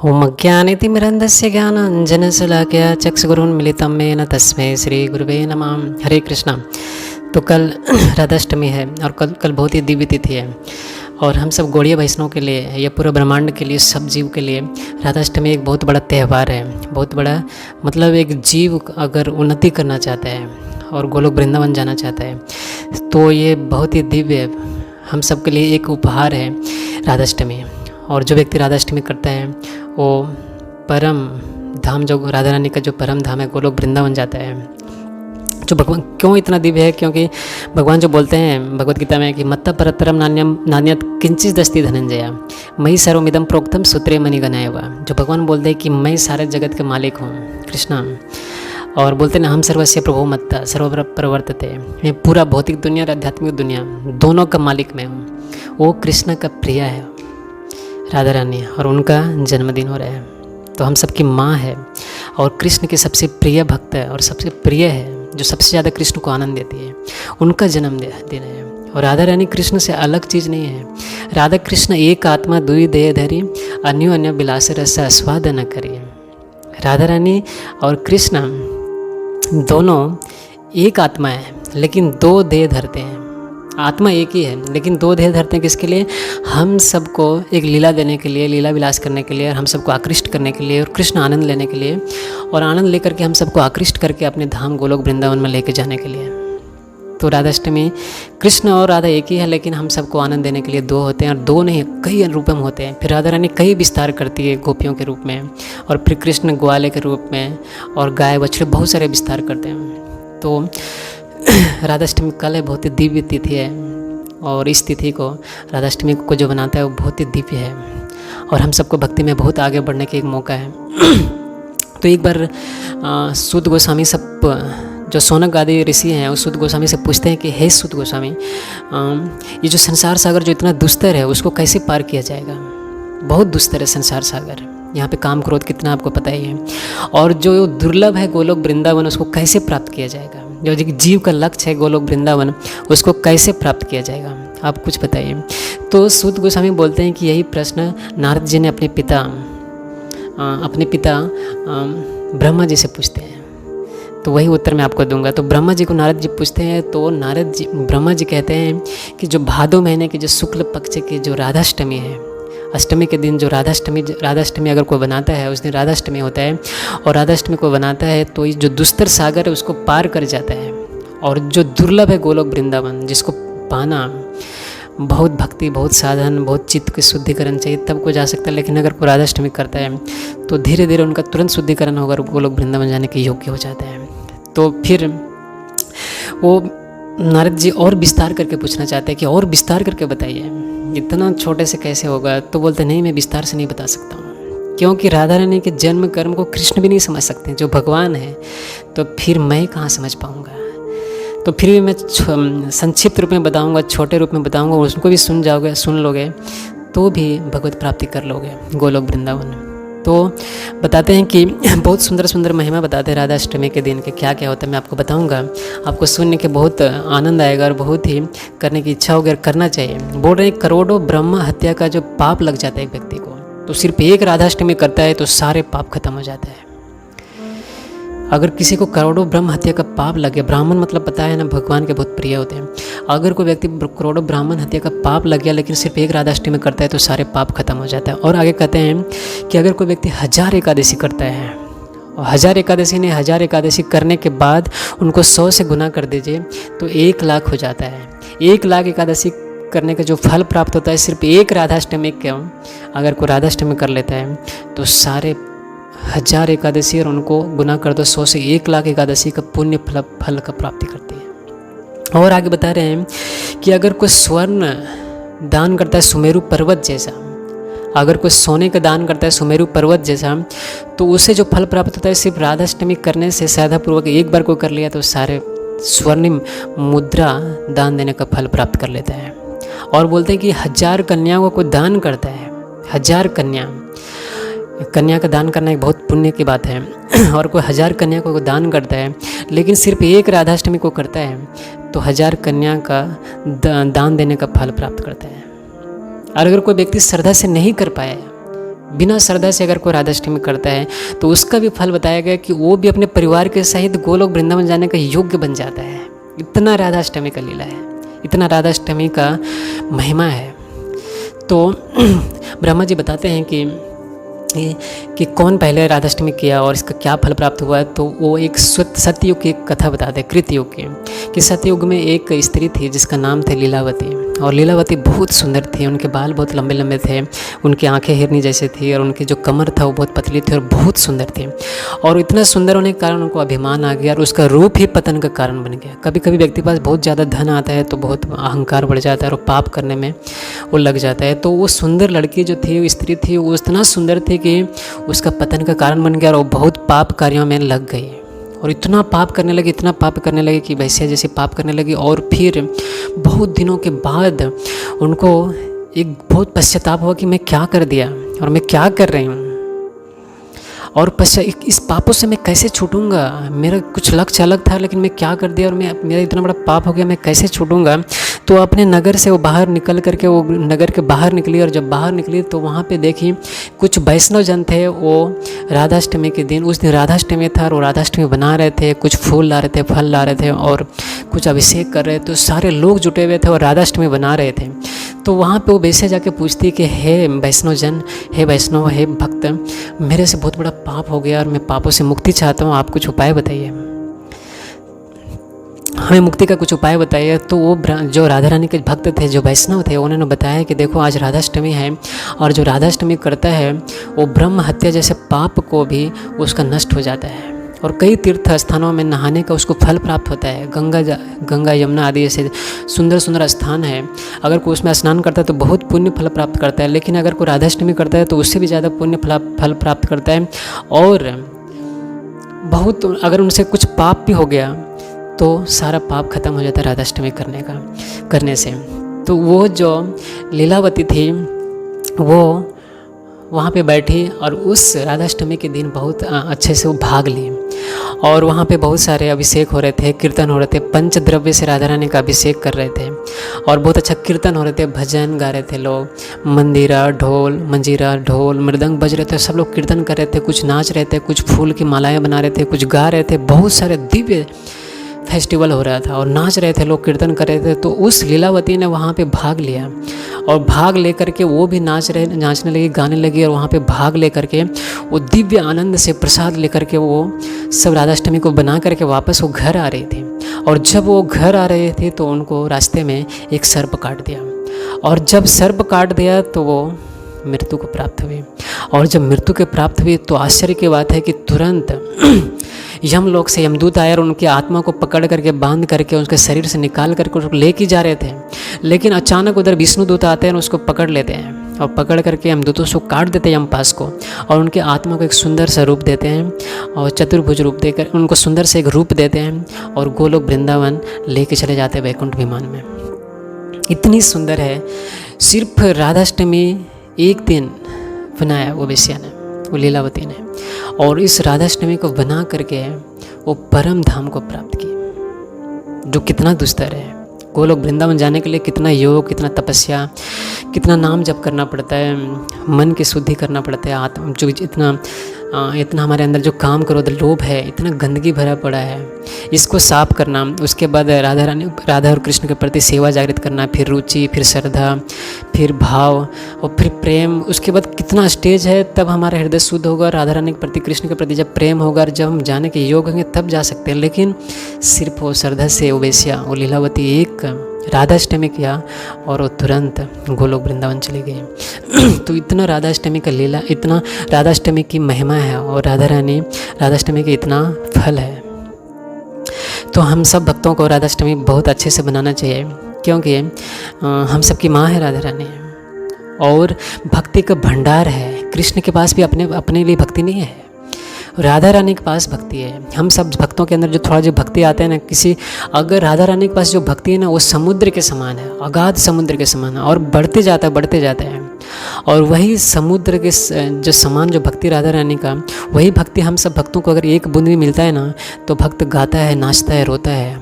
ओम अज्ञानितिमिरन्धस्य ज्ञानाञ्जनशलाकया चक्षुरुन्मीलितं येन तस्मै श्रीगुरुवे नमः। हरे कृष्णा। तो कल राधाष्टमी है और कल बहुत ही दिव्य तिथि है और हम सब गौड़ीय वैष्णव के लिए या पूरे ब्रह्मांड के लिए, सब जीव के लिए राधाष्टमी एक बहुत बड़ा त्यौहार है। बहुत बड़ा मतलब एक जीव अगर उन्नति करना चाहता है और गोलोक वृंदावन जाना चाहता है तो ये बहुत ही दिव्य हम सब के लिए एक उपहार है राधाष्टमी। और जो व्यक्ति राधाष्टमी करता है वो परम धाम, जो राधा रानी का जो परम धाम है गोलोक वृंदावन जाता है। जो भगवान क्यों इतना दिव्य है, क्योंकि भगवान जो बोलते हैं भगवत गीता में कि मत्तः परतरम नान्यम नान्यत किंचिदस्ति धनंजया मयि सर्वमिदं प्रोक्तम सूत्रे मणिगणा एव। जो भगवान बोलते हैं कि मैं सारे जगत के मालिक हूँ, कृष्णा, और बोलते हैं हम सर्वस्य प्रभु मत्ता सर्व प्रवर्तते। मैं पूरा भौतिक दुनिया और आध्यात्मिक दुनिया दोनों का मालिक मैं हूँ। वो कृष्ण का प्रिय है राधा रानी और उनका जन्मदिन हो रहा है, तो हम सबकी माँ है और कृष्ण की सबसे प्रिय भक्त है और सबसे प्रिय है, जो सबसे ज़्यादा कृष्ण को आनंद देती है, उनका जन्मदिन है। और राधा रानी कृष्ण से अलग चीज़ नहीं है। राधा कृष्ण एक आत्मा दुई देह धरी अन्यो अन्य विलास रस आस्वाद न करिए। राधा रानी और कृष्ण दोनों एक आत्मा है लेकिन दो देह धरते हैं। आत्मा एक ही है लेकिन दो देह धरते हैं। किसके लिए? हम सबको एक लीला देने के लिए, लीला विलास करने के लिए, हम सबको आकृष्ट करने के लिए और कृष्ण आनंद लेने के लिए, और आनंद लेकर के हम सबको आकृष्ट करके अपने धाम गोलोक वृंदावन में लेके जाने के लिए। तो राधाष्टमी कृष्ण और राधा एक ही है लेकिन हम सबको आनंद देने के लिए दो होते हैं, और दो नहीं कई रूप में होते हैं। फिर राधा रानी कई विस्तार करती है गोपियों के रूप में, और फिर कृष्ण ग्वाले के रूप में, और गाय बछड़े बहुत सारे विस्तार करते हैं। तो राधाष्टमी कल है, बहुत ही दिव्य तिथि है, और इस तिथि को राधाष्टमी को जो बनाता है वो बहुत ही दिव्य है और हम सबको भक्ति में बहुत आगे बढ़ने का एक मौका है। तो एक बार सूत गोस्वामी सब जो सौनक आदि ऋषि हैं उस सूत गोस्वामी से पूछते हैं कि हे सूत गोस्वामी, ये जो संसार सागर जो इतना दुस्तर है उसको कैसे पार किया जाएगा? बहुत दुस्तर है संसार सागर, यहाँ पे काम क्रोध कितना आपको पता ही है। और जो दुर्लभ है गोलोक वृंदावन उसको कैसे प्राप्त किया जाएगा? जो जीव का लक्ष्य है गोलोक वृंदावन उसको कैसे प्राप्त किया जाएगा? आप कुछ बताइए। तो सूत गोस्वामी बोलते हैं कि यही प्रश्न नारद जी ने अपने पिता ब्रह्मा जी से पूछते हैं, तो वही उत्तर मैं आपको दूंगा। तो ब्रह्मा जी को नारद जी पूछते हैं, तो ब्रह्मा जी कहते हैं कि जो भादो महीने की जो शुक्ल पक्ष की जो राधाष्टमी है, अष्टमी के दिन जो राधाष्टमी अगर कोई बनाता है उस दिन राधाष्टमी होता है, और राधाष्टमी को बनाता है तो ये जो दुस्तर सागर है उसको पार कर जाता है। और जो दुर्लभ है गोलोक वृंदावन, जिसको पाना बहुत भक्ति, बहुत साधन, बहुत चित्त की शुद्धिकरण चाहिए तब को जा सकता है। लेकिन अगर कोई राधाष्टमी करता है तो धीरे धीरे उनका तुरंत शुद्धिकरण होकर गोलोक वृंदावन जाने के योग्य हो जाता है। तो फिर वो नारद जी और विस्तार करके पूछना चाहते हैं कि और विस्तार करके बताइए, इतना छोटे से कैसे होगा? तो बोलते नहीं, मैं विस्तार से नहीं बता सकता हूँ, क्योंकि राधा रानी के जन्म कर्म को कृष्ण भी नहीं समझ सकते जो भगवान है, तो फिर मैं कहाँ समझ पाऊँगा? तो फिर भी मैं संक्षिप्त रूप में बताऊँगा, छोटे रूप में बताऊँगा, उसको भी सुन लोगे तो भी भगवत प्राप्ति कर लोगे गोलोक वृंदावन। तो बताते हैं कि बहुत सुंदर सुंदर महिमा बताते हैं राधाष्टमी के दिन के क्या क्या होता है। मैं आपको बताऊंगा, आपको सुनने के बहुत आनंद आएगा और बहुत ही करने की इच्छा होगी और करना चाहिए। बोल रहे हैं करोड़ों ब्रह्म हत्या का जो पाप लग जाता है एक व्यक्ति को, तो सिर्फ एक राधाष्टमी करता है तो सारे पाप खत्म हो जाता है। अगर किसी को करोड़ों ब्रह्म हत्या का पाप लगे, ब्राह्मण मतलब पता है ना भगवान के बहुत प्रिय होते हैं, अगर कोई व्यक्ति करोड़ों ब्राह्मण हत्या का पाप लग गया लेकिन सिर्फ एक राधाष्टमी करता है तो सारे पाप खत्म हो जाता है। और आगे कहते हैं कि अगर कोई व्यक्ति 1000 एकादशी करता है, और 1000 एकादशी ने 1000 एकादशी करने के बाद उनको 100 से गुना कर दीजिए तो 1 लाख हो जाता है। 1 लाख एकादशी करने का जो फल प्राप्त होता है सिर्फ एक राधाष्टमी क्यों, अगर कोई राधाष्टमी कर लेता है तो सारे 1000 एकादशी और उनको गुना कर दो 100 से 1 लाख एकादशी का पुण्य फल का प्राप्ति करती है। और आगे बता रहे हैं कि अगर कोई स्वर्ण दान करता है सुमेरु पर्वत जैसा, अगर कोई सोने का दान करता है सुमेरु पर्वत जैसा, तो उसे जो फल प्राप्त होता है सिर्फ राधाष्टमी करने से श्रद्धापूर्वक एक बार कोई कर लिया तो सारे स्वर्णिम मुद्रा दान देने का फल प्राप्त कर लेता है। और बोलते हैं कि 1000 कन्याओं को कोई दान करता है, 1000 कन्या का दान करना एक बहुत पुण्य की बात है, और कोई 1000 कन्या को दान करता है लेकिन सिर्फ एक राधाष्टमी को करता है तो 1000 कन्या का दान देने का फल प्राप्त करता है। और अगर कोई व्यक्ति श्रद्धा से नहीं कर पाया, बिना श्रद्धा से अगर कोई राधाष्टमी करता है तो उसका भी फल बताया गया कि वो भी अपने परिवार के सहित गोलोक वृंदावन जाने का योग्य बन जाता है। इतना राधाष्टमी का लीला है, इतना राधाष्टमी का महिमा है। तो ब्रह्मा जी बताते हैं कि कौन पहले राधाष्टमी किया और इसका क्या फल प्राप्त हुआ है। तो वो एक सत्ययुग की कथा बताते हैं, कृतयुग की, कि सत्ययुग में एक स्त्री थी जिसका नाम था लीलावती। और लीलावती बहुत सुंदर थी, उनके बाल बहुत लंबे लंबे थे, उनकी आंखें हिरनी जैसे थी और उनकी जो कमर था वो बहुत पतली थी और बहुत सुंदर थी। और इतना सुंदर होने के कारण उनको अभिमान आ गया और उसका रूप ही पतन का कारण बन गया। कभी कभी व्यक्ति के पास बहुत ज़्यादा धन आता है तो बहुत अहंकार बढ़ जाता है और पाप करने में वो लग जाता है। तो वो सुंदर लड़की जो थी, वो स्त्री थी, वो इतना सुंदर थी कि उसका पतन का कारण बन गया और वो बहुत पाप कार्यों में लग गई और इतना पाप करने लगी, इतना पाप करने लगी कि वैसे जैसे पाप करने लगी। और फिर बहुत दिनों के बाद उनको एक बहुत पश्चाताप हुआ कि मैं क्या कर दिया और मैं क्या कर रही हूँ और इस पापों से मैं कैसे छूटूंगा। मेरा कुछ लक्ष्य अलग था लेकिन मैं क्या कर दिया और मेरा इतना बड़ा पाप हो गया, मैं कैसे छूटूंगा। तो अपने नगर से वो बाहर निकल करके वो नगर के बाहर निकली और जब बाहर निकली तो वहाँ पे देखी कुछ वैष्णव जन थे। वो राधाष्टमी के दिन, उस दिन राधाष्टमी था और वो राधाष्टमी बना रहे थे, कुछ फूल ला रहे थे, फल ला रहे थे और कुछ अभिषेक कर रहे थे। तो सारे लोग जुटे हुए थे और राधाष्टमी बना रहे थे। तो वहाँ पे वो वैसे जाके पूछती कि हे वैष्णव जन, हे वैष्णव, हे भक्त, मेरे से बहुत बड़ा पाप हो गया और मैं पापों से मुक्ति चाहता हूँ, आप कुछ उपाय बताइए, हमें मुक्ति का कुछ उपाय बताइए। तो वो जो राधा रानी के भक्त थे, जो वैष्णव थे, उन्होंने बताया कि देखो आज राधाष्टमी है और जो राधाष्टमी करता है वो ब्रह्म हत्या जैसे पाप को भी उसका नष्ट हो जाता है और कई तीर्थ स्थानों में नहाने का उसको फल प्राप्त होता है। गंगा यमुना आदि ऐसे सुंदर सुंदर स्थान है, अगर कोई उसमें स्नान करता है तो बहुत पुण्य फल प्राप्त करता है। लेकिन अगर कोई राधाष्टमी करता है तो उससे भी ज़्यादा पुण्य फल प्राप्त करता है। और बहुत अगर उनसे कुछ पाप भी हो गया तो सारा पाप खत्म हो जाता है राधाष्टमी करने से। तो वो जो लीलावती थी वो वहाँ पे बैठी और उस राधाष्टमी के दिन बहुत अच्छे से वो भाग ली और वहाँ पे बहुत सारे अभिषेक हो रहे थे, कीर्तन हो रहे थे, पंचद्रव्य से राधा रानी का अभिषेक कर रहे थे और बहुत अच्छा कीर्तन हो रहे थे, भजन गा रहे थे लोग, मंजीरा ढोल मृदंग बज रहे थे, सब लोग कीर्तन कर रहे थे, कुछ नाच रहे थे, कुछ फूल की मालाएं बना रहे थे, कुछ गा रहे थे। बहुत सारे दिव्य फेस्टिवल हो रहा था और नाच रहे थे लोग, कीर्तन कर रहे थे। तो उस लीलावती ने वहाँ पे भाग लिया और भाग लेकर के वो भी नाचने लगी, गाने लगी और वहाँ पे भाग लेकर के वो दिव्य आनंद से प्रसाद लेकर के वो सब राधाष्टमी को बना करके वापस वो घर आ रही थी। और जब वो घर आ रहे थे तो उनको रास्ते में एक सर्प काट दिया और जब सर्प काट दिया तो वो मृत्यु को प्राप्त हुई। और जब मृत्यु के प्राप्त हुई तो आश्चर्य की बात है कि तुरंत यमलोक से यमदूत आए और उनकी आत्मा को पकड़ करके बांध करके उसके शरीर से निकाल करके उसको लेके जा रहे थे। लेकिन अचानक उधर विष्णु दूत आते हैं और उसको पकड़ लेते हैं और पकड़ करके यमदूतों को काट देते हैं यमपास को और उनके आत्मा को एक सुंदर सा रूप देते हैं और चतुर्भुज रूप देकर उनको सुंदर से एक रूप देते हैं और गोलोक वृंदावन लेके चले जाते हैं वैकुंठ विमान में। इतनी सुंदर है। सिर्फ राधाष्टमी एक दिन बनाया वो वेश्या ने, वो लीलावती ने, और इस राधाष्टमी को बना करके वो परम धाम को प्राप्त की, जो कितना दुस्तर है। गोलोक वृंदावन जाने के लिए कितना योग, कितना तपस्या, कितना नाम जप करना पड़ता है, मन की शुद्धि करना पड़ता है, आत्मा जो इतना हमारे अंदर जो काम क्रोध लोभ है, इतना गंदगी भरा पड़ा है, इसको साफ करना। उसके बाद राधा और कृष्ण के प्रति सेवा जागृत करना, फिर रुचि, फिर श्रद्धा, फिर भाव और फिर प्रेम। उसके बाद कितना स्टेज है, तब हमारा हृदय शुद्ध होगा। राधा रानी के प्रति, कृष्ण के प्रति जब प्रेम होगा और जब हम जाने के योग होंगे तब जा सकते हैं। लेकिन सिर्फ वो श्रद्धा से वो वेश्या, वो लीलावती एक राधाष्टमी किया और वो तुरंत गोलोक वृंदावन चली गई। तो इतना राधाष्टमी का लीला, इतना राधाष्टमी की महिमा है और राधाष्टमी का इतना फल है। तो हम सब भक्तों को राधाष्टमी बहुत अच्छे से बनाना चाहिए, क्योंकि हम सबकी माँ है राधा रानी और भक्ति का भंडार है। कृष्ण के पास भी अपने लिए भक्ति नहीं है, राधा रानी के पास भक्ति है। हम सब भक्तों के अंदर जो थोड़ा जो भक्ति आते हैं ना, अगर राधा रानी के पास जो भक्ति है ना, वो समुद्र के समान है, अगाध समुद्र के समान है और बढ़ते जाता है। और वही समुद्र के जो समान जो भक्ति राधा रानी का, वही भक्ति हम सब भक्तों को अगर एक बूंद भी मिलता है ना, तो भक्त गाता है, नाचता है, रोता है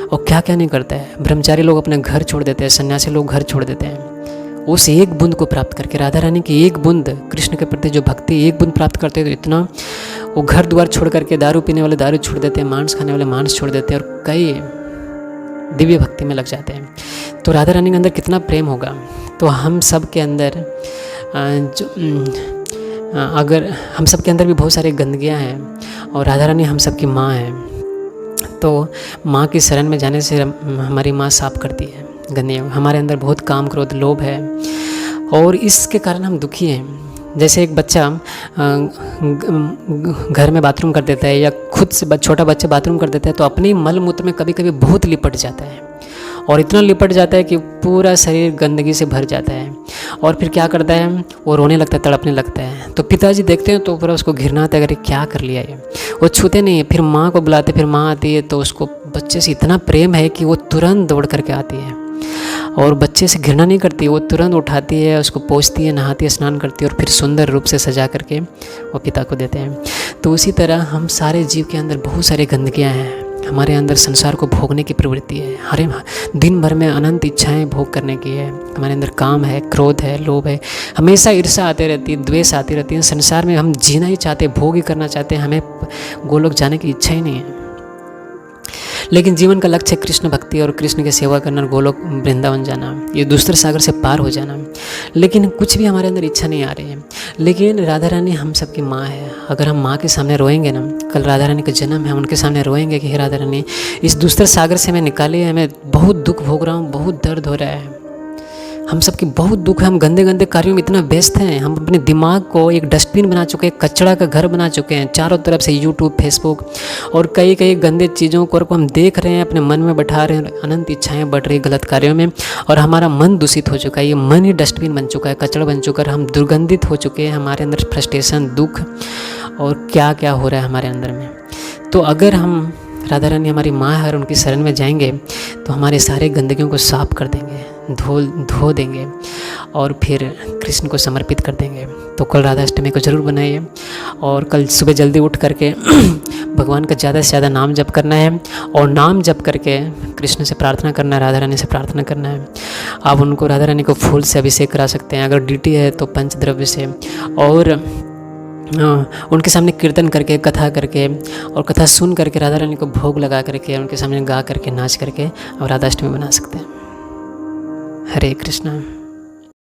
और क्या क्या नहीं करता है। ब्रह्मचारी लोग अपने घर छोड़ देते हैं, सन्यासी लोग घर छोड़ देते हैं उस एक बूंद को प्राप्त करके, राधा रानी की एक बूंद, कृष्ण के प्रति जो भक्ति एक बूंद प्राप्त करते हैं तो इतना वो घर द्वार छोड़ करके, दारू पीने वाले दारू छोड़ देते हैं, मांस खाने वाले मांस छोड़ देते हैं और कई दिव्य भक्ति में लग जाते हैं। तो राधा रानी के अंदर कितना प्रेम होगा। तो हम सब के अंदर अगर हम सब के अंदर भी बहुत सारी गंदगियाँ हैं और राधा रानी हम सब की माँ है, तो माँ की शरण में जाने से हमारी माँ साफ करती है गंदगियाँ। हमारे अंदर बहुत काम, क्रोध, लोभ है और इसके कारण हम दुखी हैं। जैसे एक बच्चा घर में बाथरूम कर देता है या खुद से छोटा बच्चा बाथरूम कर देता है तो अपने मल मूत्र में कभी कभी बहुत लिपट जाता है और इतना लिपट जाता है कि पूरा शरीर गंदगी से भर जाता है और फिर क्या करता है, वो रोने लगता है, तड़पने लगता है। तो पिताजी देखते हैं तो पूरा उसको घृणा आता है, अरे क्या कर लिया ये। वो छूते नहीं है, फिर माँ को बुलाते, फिर माँ आती है तो उसको बच्चे से इतना प्रेम है कि वो तुरंत दौड़ करके आती है और बच्चे से घृणा नहीं करती, वो तुरंत उठाती है, उसको पोंछती है, नहाती है, स्नान करती है और फिर सुंदर रूप से सजा करके वो पिता को देते हैं। तो उसी तरह हम सारे जीव के अंदर बहुत सारी गंदगियाँ हैं। हमारे अंदर संसार को भोगने की प्रवृत्ति है, हर दिन भर में अनंत इच्छाएं भोग करने की है। हमारे अंदर काम है, क्रोध है, लोभ है, हमेशा ईर्ष्या आती रहती है, द्वेष आती रहती है। संसार में हम जीना ही चाहते, भोग ही करना चाहते हैं, हमें गोलोक जाने की इच्छा ही नहीं है। लेकिन जीवन का लक्ष्य है कृष्ण भक्ति और कृष्ण की सेवा करना और गोलोक वृंदावन जाना, ये दूसरे सागर से पार हो जाना। लेकिन कुछ भी हमारे अंदर इच्छा नहीं आ रही है। लेकिन राधा रानी हम सबकी माँ है। अगर हम माँ के सामने रोएंगे ना, कल राधा रानी का जन्म है, उनके सामने रोएंगे कि हे राधा रानी, इस दूसरे सागर से मैं निकाली है, मैं बहुत दुख भोग रहा हूँ, बहुत दर्द हो रहा है, हम सबकी बहुत दुख है, हम गंदे गंदे कार्यों में इतना व्यस्त हैं, हम अपने दिमाग को एक डस्टबिन बना चुके हैं, कचरा का घर बना चुके हैं। चारों तरफ से यूट्यूब, फेसबुक और कई कई गंदे चीज़ों को हम देख रहे हैं, अपने मन में बैठा रहे हैं, अनंत इच्छाएं बढ़ रही गलत कार्यों में और हमारा मन दूषित हो चुका है। ये मन ही डस्टबिन बन चुका है, कचरा बन चुका है, हम दुर्गंधित हो चुके हैं। हमारे अंदर फ्रस्ट्रेशन, दुख और क्या क्या हो रहा है हमारे अंदर में। तो अगर हम राधा रानी हमारी माँ है और उनकी शरण में जाएंगे तो हमारे सारे गंदगियों को साफ कर देंगे, धो देंगे और फिर कृष्ण को समर्पित कर देंगे। तो कल राधा अष्टमी को ज़रूर बनाइए और कल सुबह जल्दी उठ करके भगवान का ज़्यादा से ज़्यादा नाम जप करना है और नाम जप करके कृष्ण से प्रार्थना करना है, राधा रानी से प्रार्थना करना है। आप उनको, राधा रानी को फूल से अभिषेक करा सकते हैं, अगर डीटी है तो पंचद्रव्य से, और उनके सामने कीर्तन करके, कथा करके और कथा सुन करके राधा रानी को भोग लगा करके, उनके सामने गा करके, नाच करके और राधा अष्टमी बना सकते हैं। हरे कृष्णा।